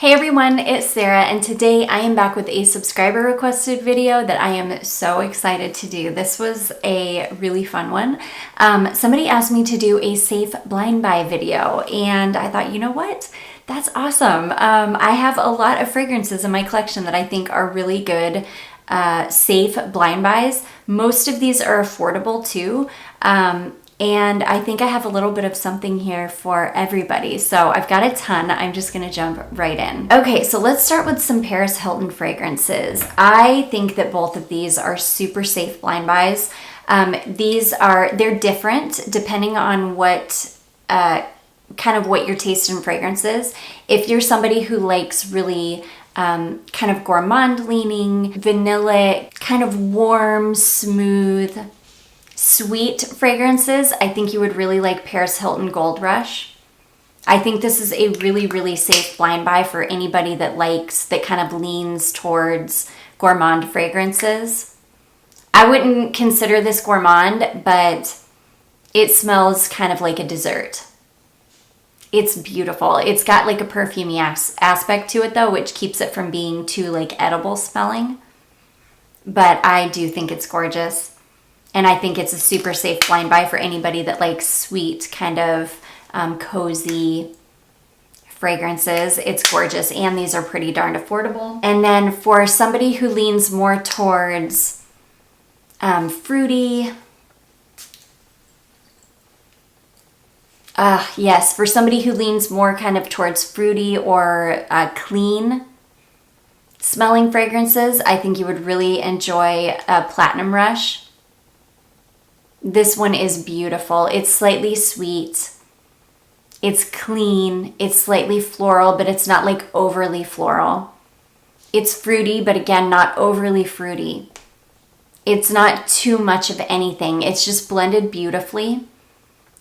Hey everyone, it's Sarah, and today I am back with a subscriber requested video that I am so excited to do. This was a really fun one. Somebody asked me to do a safe blind buy video, and I thought, you know what? That's awesome. I have a lot of fragrances in my collection that I think are really good safe blind buys. Most of these are affordable too. And I think I have a little bit of something here for everybody. So I've got a ton. I'm just gonna jump right in. Okay, so let's start with some Paris Hilton fragrances. I think that both of these are super safe blind buys. They're different depending on what kind of what your taste in fragrance is. If you're somebody who likes really kind of gourmand leaning, vanilla, kind of warm, smooth, sweet fragrances, I think you would really like Paris Hilton Gold Rush. I think this is a really, really safe blind buy for anybody that kind of leans towards gourmand fragrances. I wouldn't consider this gourmand, but it smells kind of like a dessert. It's beautiful. It's got like a perfumey aspect to it though, which keeps it from being too like edible smelling. But I do think it's gorgeous. And I think it's a super safe blind buy for anybody that likes sweet, kind of cozy fragrances. It's gorgeous, and these are pretty darn affordable. And then for somebody who leans more towards fruity, yes, for somebody who leans more kind of towards fruity or clean smelling fragrances, I think you would really enjoy Platinum Rush. This one is beautiful. It's slightly sweet. It's clean. It's slightly floral, but it's not like overly floral. It's fruity, but again, not overly fruity. It's not too much of anything. It's just blended beautifully.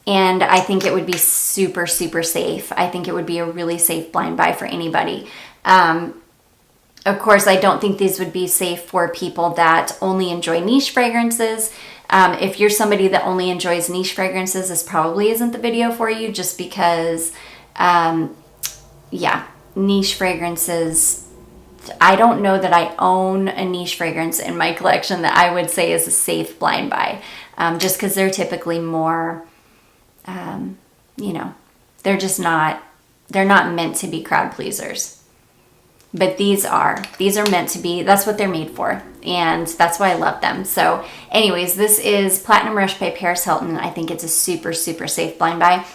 And I think it would be super, super safe. I think it would be a really safe blind buy for anybody. Of course, I don't think these would be safe for people that only enjoy niche fragrances. If you're somebody that only enjoys niche fragrances, this probably isn't the video for you, just because, niche fragrances, I don't know that I own a niche fragrance in my collection that I would say is a safe blind buy, just because they're typically more, they're not meant to be crowd pleasers. But these are meant to be. That's what they're made for, and that's why I love them. So anyways, this is Platinum Rush by Paris Hilton. I think it's a super, super safe blind buy.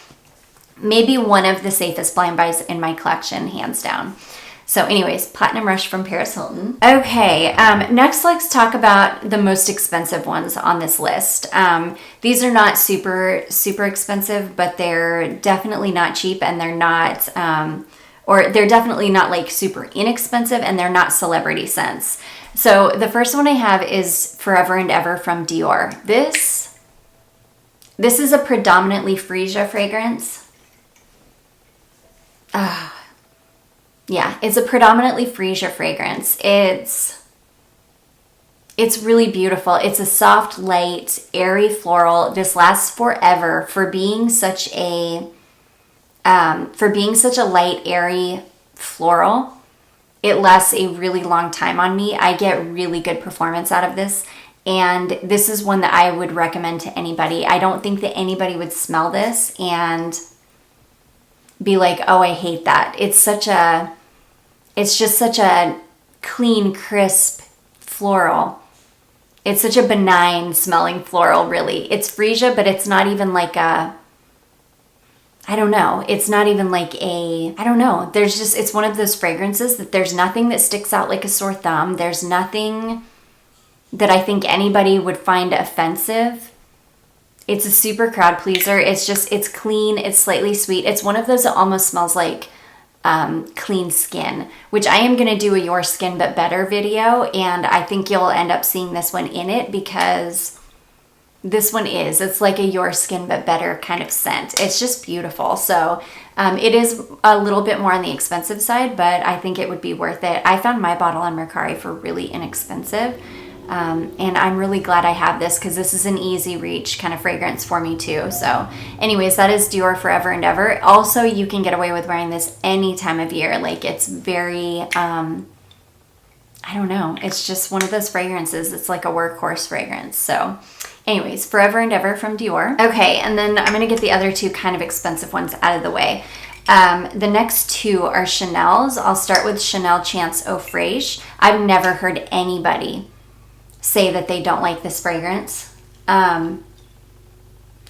Maybe one of the safest blind buys in my collection, hands down. So anyways, Platinum Rush from Paris Hilton. Okay, next let's talk about the most expensive ones on this list. These are not super, super expensive, but they're definitely not cheap, and they're not... or they're definitely not like super inexpensive, and they're not celebrity scents. So the first one I have is Forever and Ever from Dior. This is a predominantly Freesia fragrance. Yeah, it's a predominantly Freesia fragrance. It's really beautiful. It's a soft, light, airy floral. This lasts forever for being such a light, airy floral. It lasts a really long time on me. I get really good performance out of this, and this is one that I would recommend to anybody. I don't think that anybody would smell this and be like, oh, I hate that. It's just such a clean, crisp floral. It's such a benign smelling floral, really. It's Freesia, but it's not even like it's not even like it's one of those fragrances that there's nothing that sticks out like a sore thumb. There's nothing that I think anybody would find offensive. It's a super crowd pleaser. It's clean. It's slightly sweet. It's one of those that almost smells like clean skin, which I am going to do a Your Skin But Better video. And I think you'll end up seeing this one in it, because it's like a Your Skin But Better kind of scent. It's just beautiful. So it is a little bit more on the expensive side, but I think it would be worth it. I found my bottle on Mercari for really inexpensive. And I'm really glad I have this because this is an easy reach kind of fragrance for me too. So anyways, that is Dior Forever and Ever. Also, you can get away with wearing this any time of year. Like, it's very, I don't know. It's just one of those fragrances. It's like a workhorse fragrance. So anyways, Forever and Ever from Dior. Okay, and then I'm going to get the other two kind of expensive ones out of the way. The next two are Chanel's. I'll start with Chanel Chance Eau Fraiche. I've never heard anybody say that they don't like this fragrance. Oh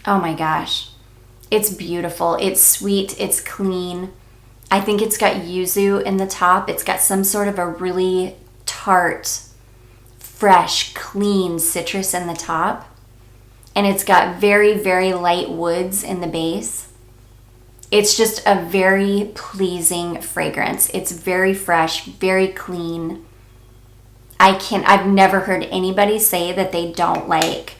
my gosh. It's beautiful. It's sweet. It's clean. I think it's got yuzu in the top. It's got some sort of a really tart, fresh, clean citrus in the top. And it's got very, very light woods in the base. It's just a very pleasing fragrance. It's very fresh, very clean. I've never heard anybody say that they don't like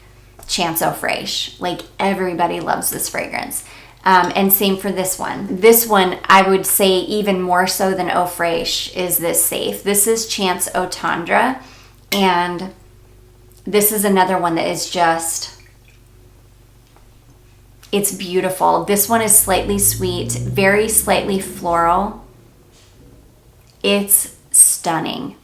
Chance Eau Fraiche. Like, everybody loves this fragrance. And same for this one. This one, I would say even more so than Eau Fraiche is this safe. This is Chance Eau Tendre. And this is another one that is just, it's beautiful. This one is slightly sweet, very slightly floral. It's stunning.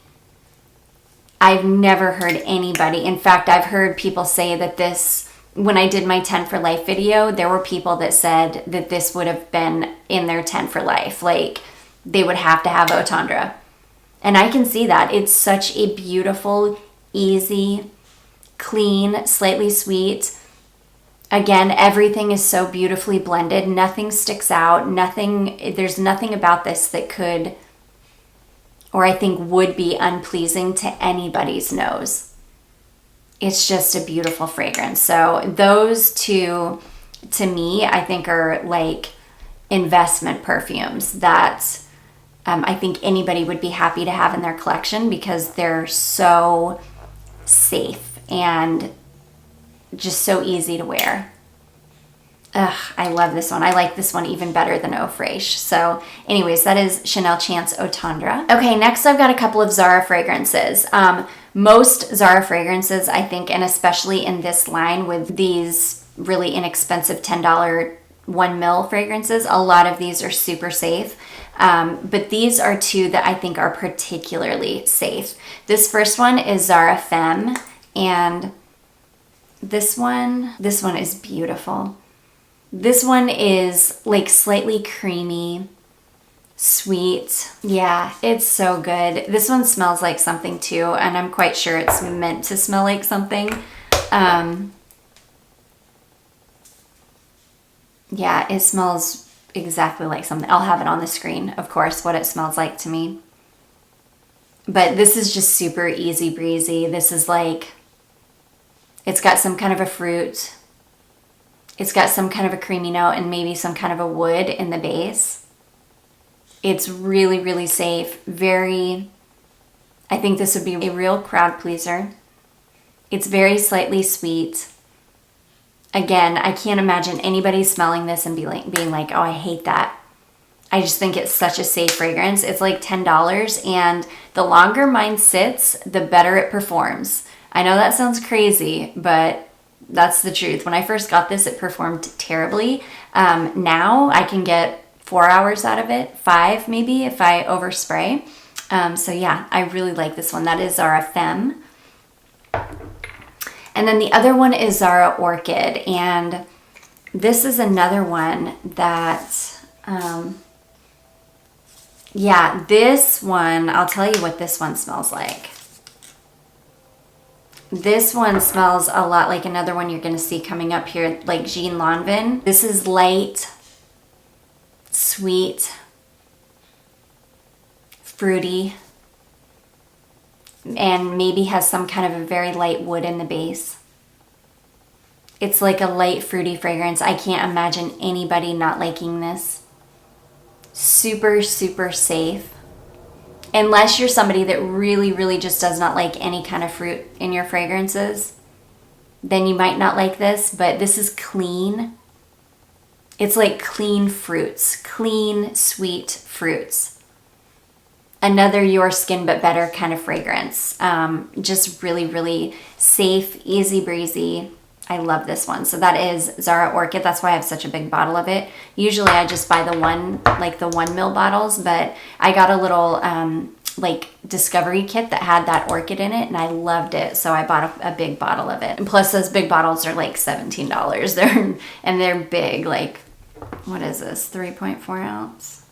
I've never heard anybody, in fact, I've heard people say that this, when I did my 10 for Life video, there were people that said that this would have been in their 10 for Life. Like, they would have to have Eau Tendre. And I can see that. It's such a beautiful, easy, clean, slightly sweet. Again, everything is so beautifully blended. Nothing sticks out. There's nothing about this that could, or I think would be, unpleasing to anybody's nose. It's just a beautiful fragrance. So those two, to me, I think are like investment perfumes that I think anybody would be happy to have in their collection because they're so safe and just so easy to wear. Ugh, I love this one. I like this one even better than Eau Fraiche. So anyways, that is Chanel Chance Eau Tendre. Okay, next I've got a couple of Zara fragrances. Most Zara fragrances, I think, and especially in this line with these really inexpensive $10 1 ml fragrances, a lot of these are super safe. But these are two that I think are particularly safe. This first one is Zara Femme, and this one is beautiful. This one is like slightly creamy, sweet. Yeah, it's so good. This one smells like something too, and I'm quite sure it's meant to smell like something. Yeah, it smells exactly like something. I'll have it on the screen, of course, what it smells like to me. But this is just super easy breezy. This is like, it's got some kind of a fruit. It's got some kind of a creamy note and maybe some kind of a wood in the base. It's really, really safe. I think this would be a real crowd pleaser. It's very slightly sweet. Again, I can't imagine anybody smelling this and being like, oh, I hate that. I just think it's such a safe fragrance. It's like $10, and the longer mine sits, the better it performs. I know that sounds crazy, but that's the truth. When I first got this, it performed terribly. Now I can get 4 hours out of it, 5 maybe if I overspray. So yeah, I really like this one. That is Zara Femme. And then the other one is Zara Orchid, and this is another one that, yeah, this one, I'll tell you what this one smells like. This one smells a lot like another one you're going to see coming up here, like Jeanne Lanvin. This is light, sweet, fruity, and maybe has some kind of a very light wood in the base. It's like a light fruity fragrance. I can't imagine anybody not liking this. Super, super safe. Unless you're somebody that really, really just does not like any kind of fruit in your fragrances, then you might not like this, but this is clean. It's like clean fruits, clean, sweet fruits. another Your Skin But Better kind of fragrance. Just really, really safe, easy breezy. I love this one. So that is Zara Orchid. That's why I have such a big bottle of it. Usually I just buy the 1 ml bottles, but I got a little like discovery kit that had that orchid in it, and I loved it, so I bought a big bottle of it. And plus those big bottles are like $17. They're big. Like, what is this, 3.4 ounce?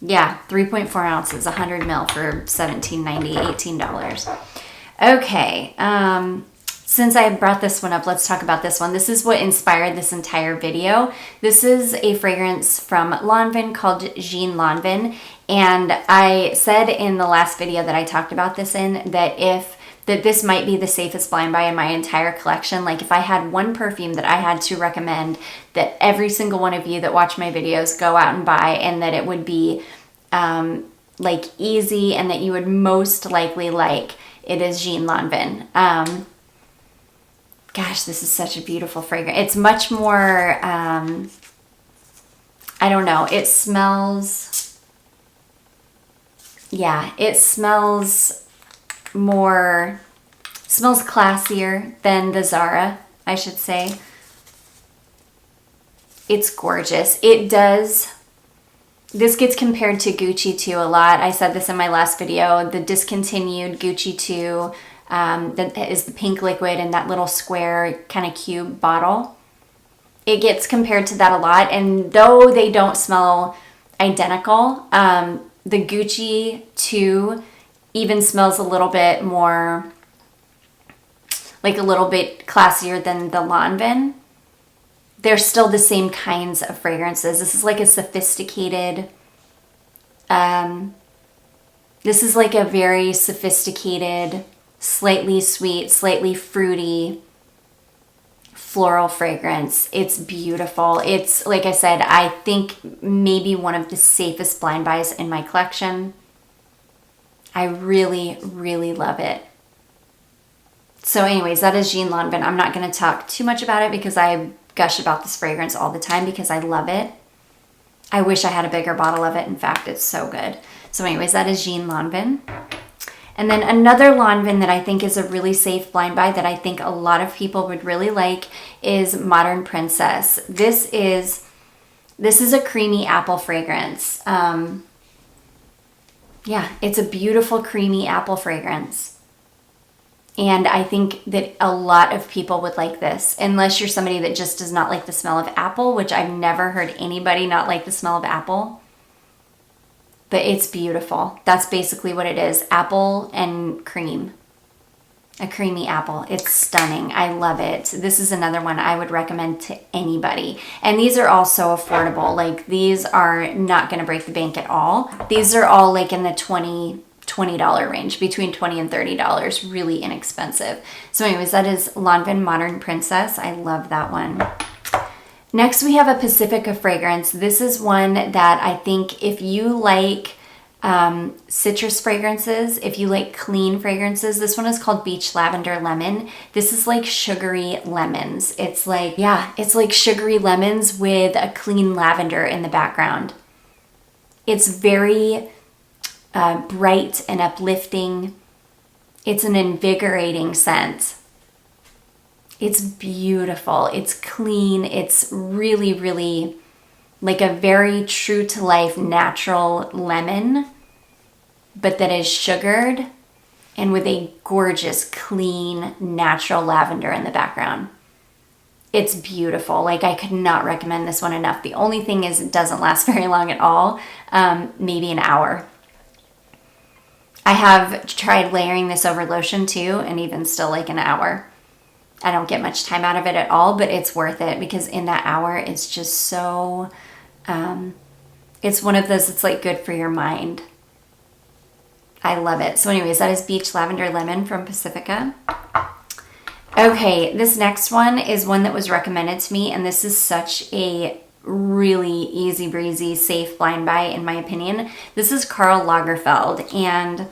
Yeah, 3.4 ounces, 100 ml for $17.90, $18. Okay, since I brought this one up, let's talk about this one. This is what inspired this entire video. This is a fragrance from Lanvin called Jeanne Lanvin. And I said in the last video that I talked about this in, that this might be the safest blind buy in my entire collection. Like, if I had one perfume that I had to recommend that every single one of you that watch my videos go out and buy, and that it would be like easy and that you would most likely like, it is Jeanne Lanvin. Gosh, this is such a beautiful fragrance. It's much more, I don't know, it smells, yeah, it smells more, smells classier than the Zara, I should say. It's gorgeous. It does, this gets compared to Gucci 2 a lot. I said this in my last video, the discontinued Gucci 2, that is the pink liquid in that little square kind of cube bottle. It gets compared to that a lot, and though they don't smell identical, the Gucci 2 even smells a little bit more, like a little bit classier than the Lanvin. They're still the same kinds of fragrances. This is like a sophisticated, this is like a very sophisticated, slightly sweet, slightly fruity floral fragrance. It's beautiful. It's, like I said, I think maybe one of the safest blind buys in my collection. I really, really love it. So anyways, that is Jeanne Lanvin. I'm not going to talk too much about it because I gush about this fragrance all the time because I love it. I wish I had a bigger bottle of it. In fact, it's so good. So anyways, that is Jeanne Lanvin. And then another Lanvin that I think is a really safe blind buy that I think a lot of people would really like is Modern Princess. This is a creamy apple fragrance. Yeah, it's a beautiful creamy apple fragrance. And I think that a lot of people would like this, unless you're somebody that just does not like the smell of apple, which I've never heard anybody not like the smell of apple. But it's beautiful. That's basically what it is. Apple and cream. A creamy apple. It's stunning. I love it. This is another one I would recommend to anybody. And these are all so affordable. Like, these are not going to break the bank at all. These are all like in the $20 range, between $20 and $30. Really inexpensive. So anyways, that is Lanvin Modern Princess. I love that one. Next, we have a Pacifica fragrance. This is one that I think if you like citrus fragrances, if you like clean fragrances, this one is called Beach Lavender Lemon. This is like sugary lemons. It's like, yeah, it's like sugary lemons with a clean lavender in the background. It's very bright and uplifting. It's an invigorating scent. It's beautiful. It's clean. It's really, really like a very true to life natural lemon, but that is sugared and with a gorgeous, clean, natural lavender in the background. It's beautiful. Like, I could not recommend this one enough. The only thing is it doesn't last very long at all. Maybe an hour. I have tried layering this over lotion too, and even still like an hour. I don't get much time out of it at all, but it's worth it because in that hour, it's just so, it's one of those, it's like good for your mind. I love it. So anyways, that is Beach Lavender Lemon from Pacifica. Okay, this next one is one that was recommended to me, and this is such a really easy breezy, safe blind buy in my opinion. This is Karl Lagerfeld, and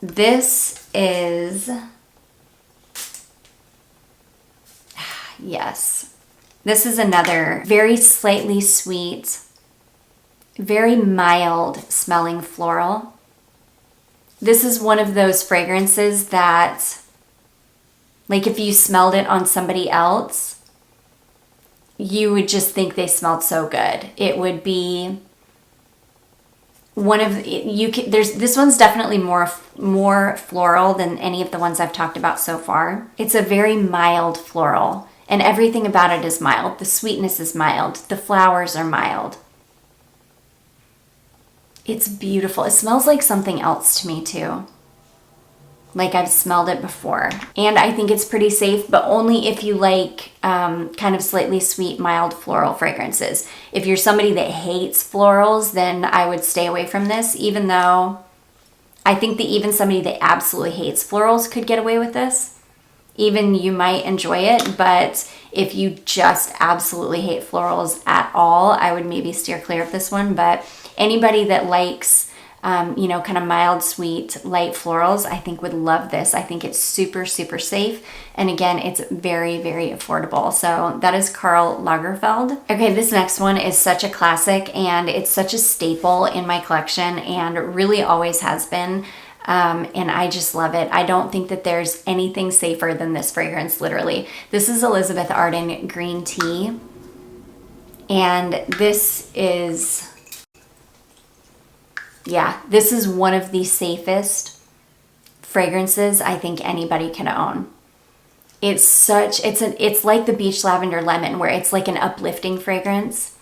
this is, yes, This is another very slightly sweet, very mild smelling floral. This is one of those fragrances that, like, if you smelled it on somebody else, you would just think they smelled so good. It would be one of this one's definitely more floral than any of the ones I've talked about so far. It's a very mild floral, and everything about it is mild. The sweetness is mild. The flowers are mild. It's beautiful. It smells like something else to me too. Like I've smelled it before. And I think it's pretty safe, but only if you like kind of slightly sweet, mild floral fragrances. If you're somebody that hates florals, then I would stay away from this, even though I think that even somebody that absolutely hates florals could get away with this. Even you might enjoy it, but if you just absolutely hate florals at all, I would maybe steer clear of this one. But anybody that likes kind of mild, sweet, light florals, I think would love this. I think it's super, super safe. And again, it's very, very affordable. So that is Karl Lagerfeld. Okay, this next one is such a classic, and it's such a staple in my collection and really always has been. And I just love it. I don't think that there's anything safer than this fragrance, literally. This is Elizabeth Arden Green Tea. And this is... yeah, this is one of the safest fragrances I think anybody can own. It's like the Beach Lavender Lemon, where it's like an uplifting fragrance.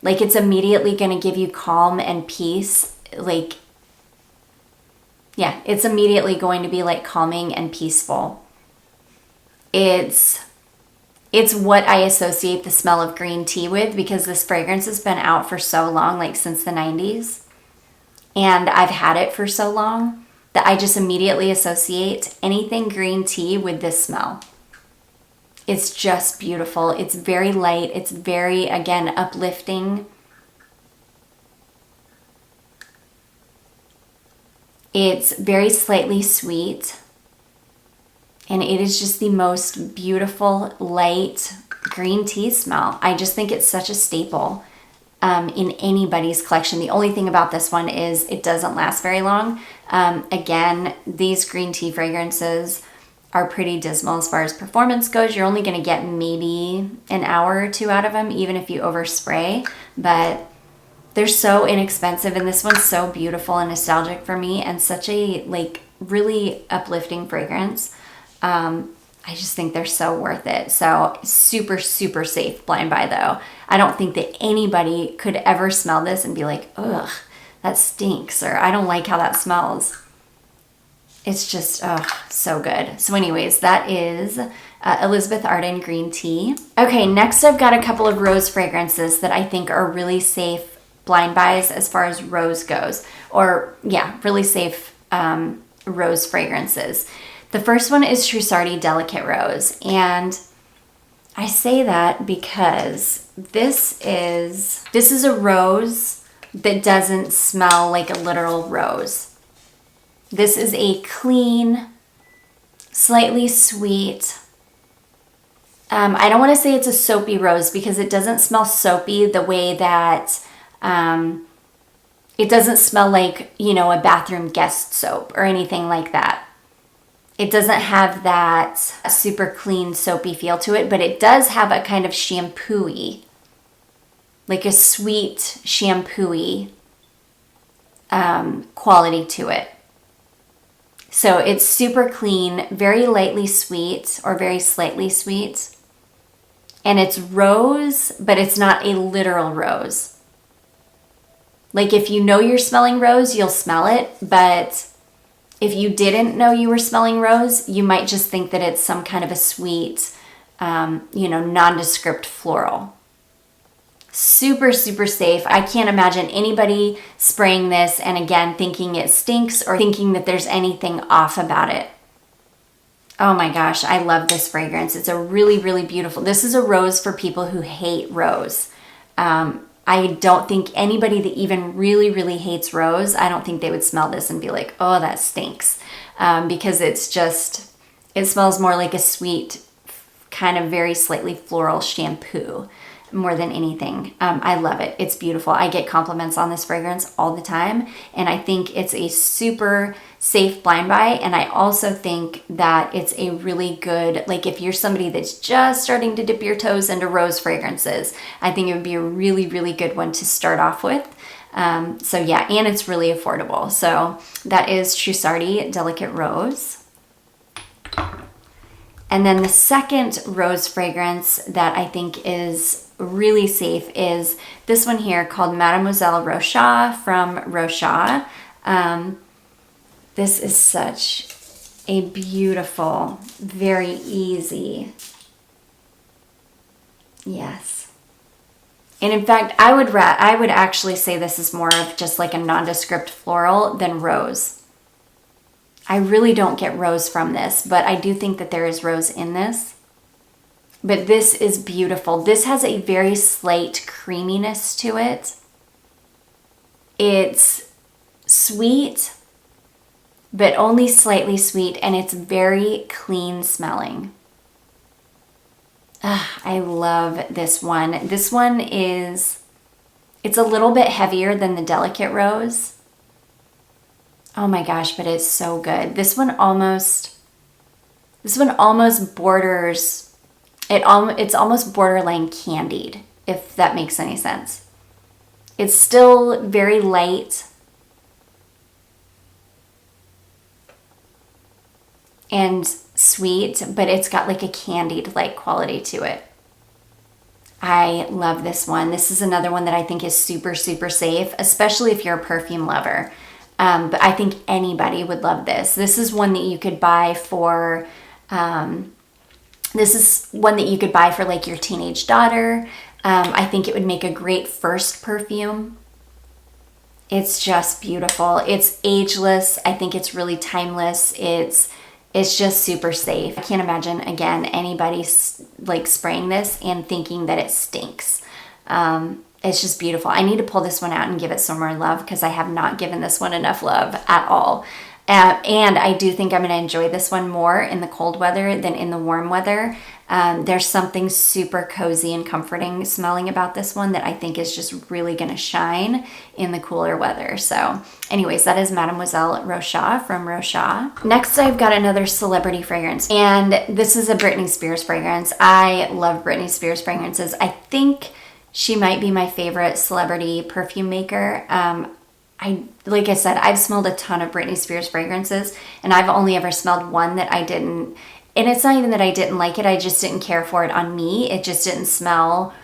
Like it's immediately going to give you calm and peace. Like, yeah, it's immediately going to be like calming and peaceful. It's what I associate the smell of green tea with, because this fragrance has been out for so long, like since the 90s. And I've had it for so long that I just immediately associate anything green tea with this smell. It's just beautiful. It's very light. It's very, again, uplifting. It's very slightly sweet. And it is just the most beautiful, light green tea smell. I just think it's such a staple. In anybody's collection. The only thing about this one is it doesn't last very long. Again, these green tea fragrances are pretty dismal as far as performance goes. You're only going to get maybe an hour or two out of them, even if you overspray. But they're so inexpensive, and this one's so beautiful and nostalgic for me, and such a like really uplifting fragrance. I just think they're so worth it. So super, super safe blind buy though. I don't think that anybody could ever smell this and be like, ugh, that stinks, or I don't like how that smells. It's just, so good. So anyways, that is Elizabeth Arden Green Tea. Okay, next I've got a couple of rose fragrances that I think are really safe blind buys as far as rose goes. Or yeah, really safe rose fragrances. The first one is Trussardi Delicate Rose, and I say that because this is a rose that doesn't smell like a literal rose. This is a clean, slightly sweet, I don't want to say it's a soapy rose, because it doesn't smell soapy the way that it doesn't smell like, a bathroom guest soap or anything like that. It doesn't have that super clean, soapy feel to it, but it does have a kind of shampoo-y, like a sweet shampoo-y quality to it. So it's super clean, very lightly sweet or very slightly sweet. And it's rose, but it's not a literal rose. Like if you know you're smelling rose, you'll smell it, but if you didn't know you were smelling rose, you might just think that it's some kind of a sweet, nondescript floral. Super, super safe. I can't imagine anybody spraying this and again thinking it stinks or thinking that there's anything off about it. Oh my gosh, I love this fragrance. It's a really, really beautiful. This is a rose for people who hate rose. I don't think anybody that even really, really hates rose, I don't think they would smell this and be like, oh, that stinks. Because it smells more like a sweet kind of very slightly floral shampoo more than anything. I love it. It's beautiful. I get compliments on this fragrance all the time, and I think it's a super safe blind buy. And I also think that it's a really good, like if you're somebody that's just starting to dip your toes into rose fragrances, I think it would be a really, really good one to start off with. So yeah, and it's really affordable. So that is Trussardi Delicate Rose. And then the second rose fragrance that I think is really safe is this one here called Mademoiselle Rocha from Rocha. This is such a beautiful, very easy. Yes. And in fact, I would actually say this is more of just like a nondescript floral than rose. I really don't get rose from this, but I do think that there is rose in this. But this is beautiful. This has a very slight creaminess to it. It's sweet, but only slightly sweet, and it's very clean smelling. I love this one. This one it's a little bit heavier than the Delicate Rose. Oh my gosh, but it's so good. This one almost borders, it's almost borderline candied, if that makes any sense. It's still very light and sweet, but it's got like a candied-like quality to it. I love this one. This is another one that I think is super, super safe, especially if you're a perfume lover. But I think anybody would love this. This is one that you could buy for, like your teenage daughter. I think it would make a great first perfume. It's just beautiful. It's ageless. I think it's really timeless. It's just super safe. I can't imagine, again, anybody like spraying this and thinking that it stinks. It's just beautiful. I need to pull this one out and give it some more love because I have not given this one enough love at all. And I do think I'm going to enjoy this one more in the cold weather than in the warm weather. There's something super cozy and comforting smelling about this one that I think is just really going to shine in the cooler weather. So anyways, that is Mademoiselle Rocha from Rocha. Next, I've got another celebrity fragrance, and this is a Britney Spears fragrance. I love Britney Spears fragrances. I think she might be my favorite celebrity perfume maker. Like I said, I've smelled a ton of Britney Spears fragrances, and I've only ever smelled one that I didn't, and it's not even that I didn't like it, I just didn't care for it on me. It just didn't smell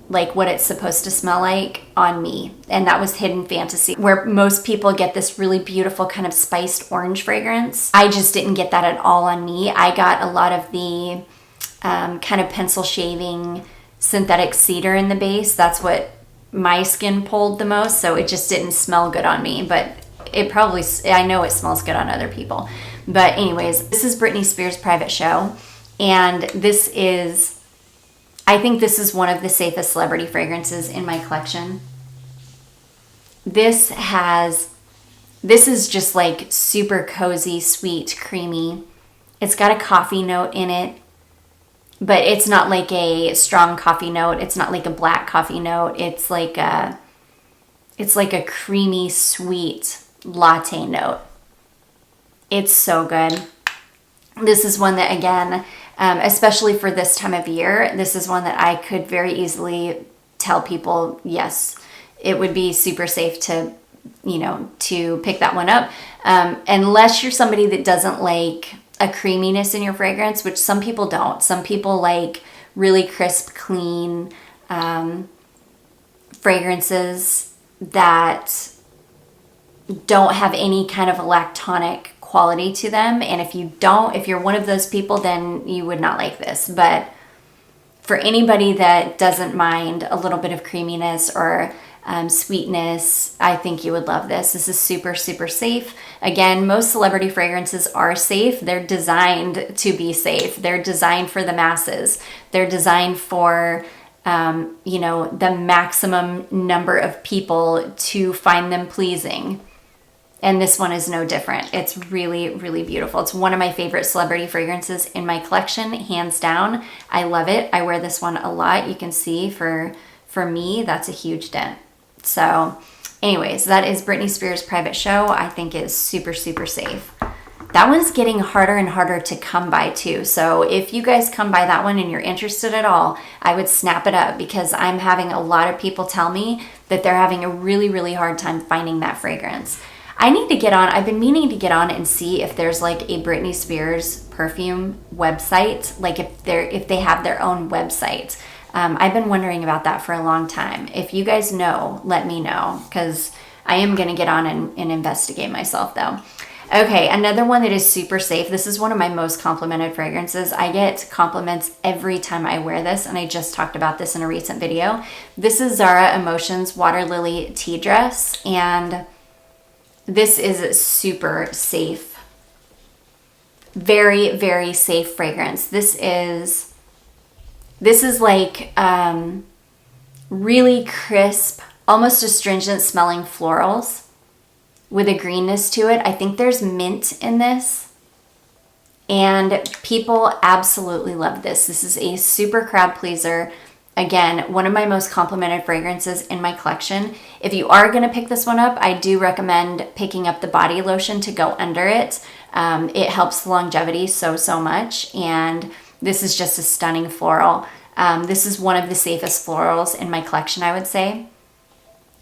like what it's supposed to smell like on me. And that was Hidden Fantasy, where most people get this really beautiful kind of spiced orange fragrance. I just didn't get that at all on me. I got a lot of the kind of pencil shaving synthetic cedar in the base. That's what my skin pulled the most, so it just didn't smell good on me, but it probably, I know it smells good on other people. But anyways, this is Britney Spears' Private Show, and I think this is one of the safest celebrity fragrances in my collection. This is just like super cozy, sweet, creamy. It's got a coffee note in it, but it's not like a strong coffee note. It's not like a black coffee note. It's like a creamy, sweet latte note. It's so good. This is one that, again, especially for this time of year, this is one that I could very easily tell people, yes, it would be super safe to pick that one up. Unless you're somebody that doesn't like a creaminess in your fragrance, which some people don't. Some people like really crisp, clean fragrances that don't have any kind of a lactonic quality to them. And if you're one of those people, then you would not like this. But for anybody that doesn't mind a little bit of creaminess or sweetness, I think you would love this. This is super, super safe. Again, most celebrity fragrances are safe. They're designed to be safe. They're designed for the masses. They're designed for, the maximum number of people to find them pleasing. And this one is no different. It's really, really beautiful. It's one of my favorite celebrity fragrances in my collection, hands down. I love it. I wear this one a lot. You can see for me, that's a huge dent. So anyways, that is Britney Spears' Private Show. I think is super, super safe. That one's getting harder and harder to come by too. So if you guys come by that one and you're interested at all, I would snap it up because I'm having a lot of people tell me that they're having a really, really hard time finding that fragrance. I need to get on, I've been meaning to get on and see if there's like a Britney Spears perfume website, like if they have their own website. I've been wondering about that for a long time. If you guys know, let me know because I am going to get on and investigate myself though. Okay, another one that is super safe. This is one of my most complimented fragrances. I get compliments every time I wear this, and I just talked about this in a recent video. This is Zara Emotions Water Lily Tea Dress, and this is super safe. Very, very safe fragrance. This is like really crisp, almost astringent smelling florals with a greenness to it. I think there's mint in this. And people absolutely love this. This is a super crowd pleaser. Again, one of my most complimented fragrances in my collection. If you are going to pick this one up, I do recommend picking up the body lotion to go under it. It helps the longevity so much. And this is just a stunning floral. This is one of the safest florals in my collection, I would say,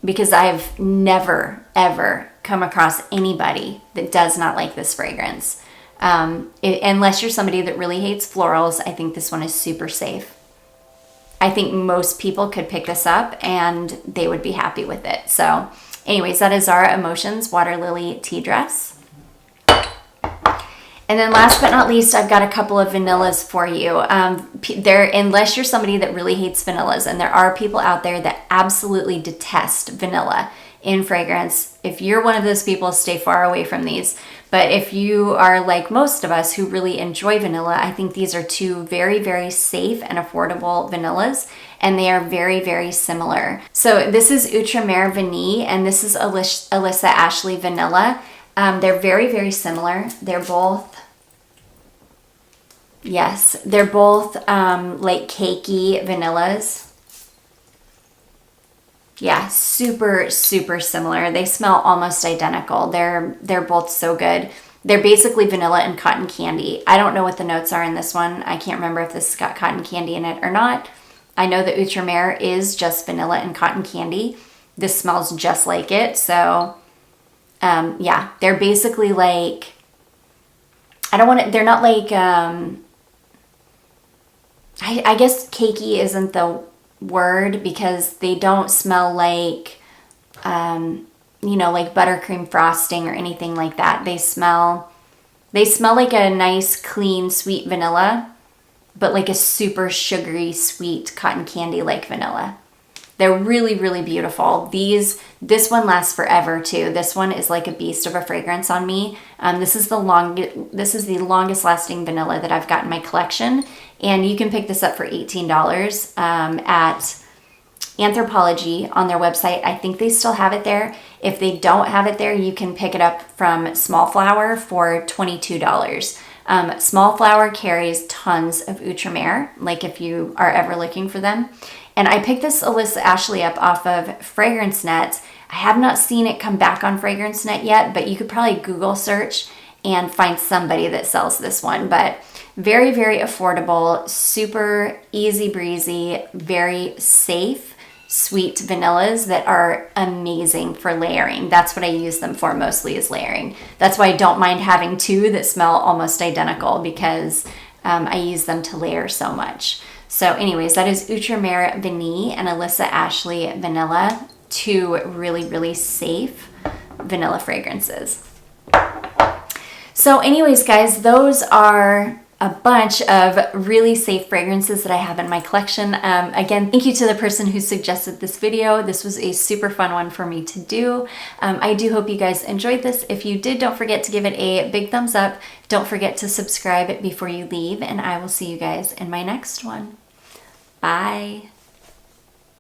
because I've never, ever come across anybody that does not like this fragrance. Unless you're somebody that really hates florals, I think this one is super safe. I think most people could pick this up and they would be happy with it. So anyways, that is Zara Emotions Water Lily Tea Dress. And then last but not least, I've got a couple of vanillas for you. Unless you're somebody that really hates vanillas, and there are people out there that absolutely detest vanilla in fragrance. If you're one of those people, stay far away from these. But if you are like most of us who really enjoy vanilla, I think these are two very, very safe and affordable vanillas, and they are very, very similar. So this is Outremer Vanille, and this is Alyssa Ashley Vanilla. They're very, very similar. They're both like cakey vanillas. Yeah, super, super similar. They smell almost identical. They're both so good. They're basically vanilla and cotton candy. I don't know what the notes are in this one. I can't remember if this has got cotton candy in it or not. I know that Outremer is just vanilla and cotton candy. This smells just like it. So, yeah, they're basically like, they're not like, I guess cakey isn't the word because they don't smell like, like buttercream frosting or anything like that. They smell like a nice, clean, sweet vanilla, but like a super sugary, sweet cotton candy like vanilla. They're really, really beautiful. This one lasts forever too. This one is like a beast of a fragrance on me. This is the longest lasting vanilla that I've got in my collection. And you can pick this up for $18 at Anthropologie on their website. I think they still have it there. If they don't have it there, you can pick it up from Small Flower for $22. Small Flower carries tons of Outremer, like if you are ever looking for them. And I picked this Alyssa Ashley up off of FragranceNet. I have not seen it come back on FragranceNet yet, but you could probably Google search and find somebody that sells this one. But very, very affordable, super easy breezy, very safe, sweet vanillas that are amazing for layering. That's what I use them for mostly, is layering. That's why I don't mind having two that smell almost identical, because I use them to layer so much. So anyways, that is Outremer Vanille and Alyssa Ashley Vanilla, two really, really safe vanilla fragrances. So anyways, guys, those are a bunch of really safe fragrances that I have in my collection. Again, thank you to the person who suggested this video. This was a super fun one for me to do. I do hope you guys enjoyed this. If you did, don't forget to give it a big thumbs up. Don't forget to subscribe before you leave, and I will see you guys in my next one. Bye.